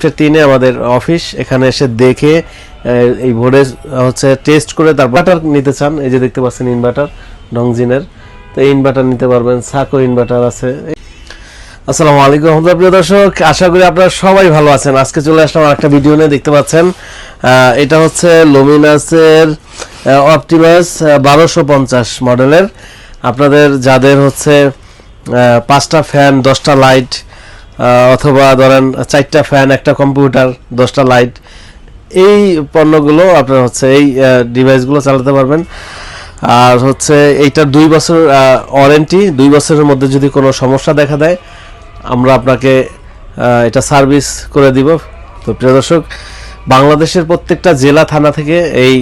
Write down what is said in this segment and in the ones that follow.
3 আমাদের অফিস, এখানে এসে দেখে এই বোর্ডে হচ্ছে টেস্ট করে তারপর ইনভার্টার নিতে চান, এই যে দেখতে পাচ্ছেন ইনভার্টার ডংজিনের, তো এই ইনভার্টার নিতে পারবেন। সাকো ইনভার্টার আছে। আসসালামু আলাইকুম প্রিয় দর্শক, আশা করি আপনারা সবাই ভালো আছেন। আজকে চলে আসলাম একটা ভিডিও নিয়ে। দেখতে পাচ্ছেন এটা হচ্ছে লুমিনাসের অপটিমাস 1250 মডেলের। আপনাদের যাদের হচ্ছে 5টা ফ্যান 10টা লাইট অথবা ধরেন 4টা ফ্যান একটা কম্পিউটার 10টা লাইট, এই পণ্যগুলো আপনার হচ্ছে এই ডিভাইসগুলো চালাতে পারবেন। আর হচ্ছে এইটার 2 বছর ওয়ারেন্টি, 2 বছরের মধ্যে যদি কোনো সমস্যা দেখা দেয় আমরা আপনাকে এটা সার্ভিস করে দিব। তো প্রিয় দর্শক, বাংলাদেশের প্রত্যেকটা জেলা থানা থেকে এই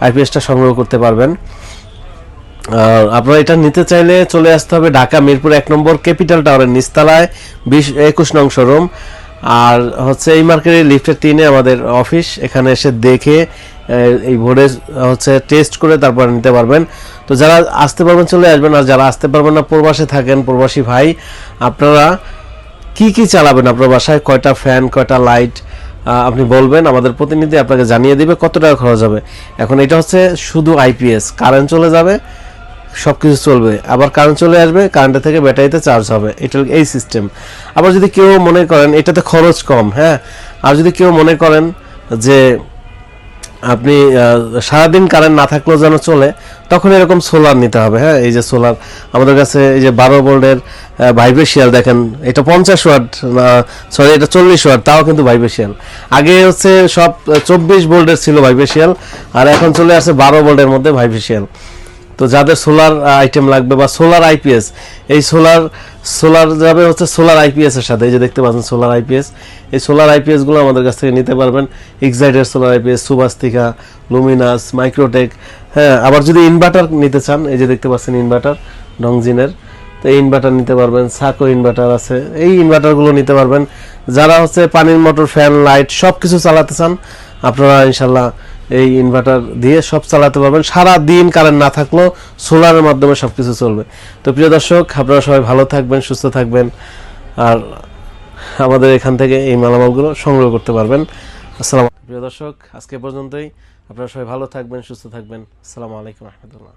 আইপিএসটা সংগ্রহ করতে পারবেন। আপনারা এটা নিতে চাইলে চলে আসতে হবে ঢাকা মিরপুর 1 নম্বর ক্যাপিটাল টাওয়ারের নিচতলায় 21 নং শোরুম। আর হচ্ছে এই মার্কেটের লিফটের 3 আমাদের অফিস, এখানে এসে দেখে এই বোর্ডে হচ্ছে টেস্ট করে তারপর নিতে পারবেন। তো যারা আসতে পারবেন চলে আসবেন, আর যারা আসতে পারবেন না, প্রবাসে থাকেন, প্রবাসী ভাই, আপনারা কি কি চালাবেন, আপনার বাসায় কয়টা ফ্যান কয়টা লাইট আপনি বলবেন, আমাদের প্রতিনিধি আপনাকে জানিয়ে দিবে কত টাকা খরচ হবে। এখন এটা হচ্ছে শুধু আইপিএস, কারেন্ট চলে যাবে, সব কিছু চলবে, আবার কারেন্ট চলে আসবে, কারেন্টের থেকে ব্যাটারিতে চার্জ হবে, এটা এই সিস্টেম। আবার যদি কেউ মনে করেন এটাতে খরচ কম, হ্যাঁ, আর যদি কেউ মনে করেন যে আপনি সারাদিন কারেন্ট না থাকলেও যেন চলে, তখন এরকম সোলার নিতে হবে। হ্যাঁ, এই যে সোলার আমাদের কাছে, এই যে 12 ভোল্টের ভাইব্রেশিয়াল, দেখেন এটা 50 ওয়াট, সরি এটা 40 ওয়াট, তাও কিন্তু ভাইব্রেশিয়াল। আগে হচ্ছে সব 24 ভোল্টের ছিল ভাইব্রেশিয়াল, আর এখন চলে আসছে 12 ভোল্টের মধ্যে ভাইব্রেশিয়াল। তো যাদের সোলার আইটেম লাগবে বা সোলার আইপিএস, এই সোলার যাবে হচ্ছে সোলার আইপিএস এর সাথে। এই যে দেখতে পাচ্ছেন সোলার আইপিএস, এই সোলার আইপিএস গুলো আমাদের কাছ থেকে নিতে পারবেন। এক্সাইটেড সোলার আইপিএস, সুবাস্তিকা, লুমিনাস, মাইক্রোটেক। হ্যাঁ, আবার যদি ইনভার্টার নিতে চান, এই যে দেখতে পাচ্ছেন ইনভার্টার ডংজিনের, তো এই ইনভার্টার নিতে পারবেন। সাকো ইনভার্টার আছে, এই ইনভার্টারগুলো নিতে পারবেন। যারা হচ্ছে পানির মোটর, ফ্যান, লাইট সব কিছু চালাতে চান, আপনারা ইনশাল্লাহ এই ইনভার্টার দিয়ে সব চালাতে পারবেন। সারা দিন কারেন্ট না থাকলেও সোলারের মাধ্যমে সব কিছু চলবে। তো প্রিয় দর্শক, আপনারা সবাই ভালো থাকবেন, সুস্থ থাকবেন, আর আমাদের এখান থেকে এই মালামালগুলো সংগ্রহ করতে পারবেন। আসসালামু আলাইকুম প্রিয় দর্শক, আজকে পর্যন্তই। আপনারা সবাই ভালো থাকবেন, সুস্থ থাকবেন। আসসালামু আলাইকুম রহমতুল্লাহ।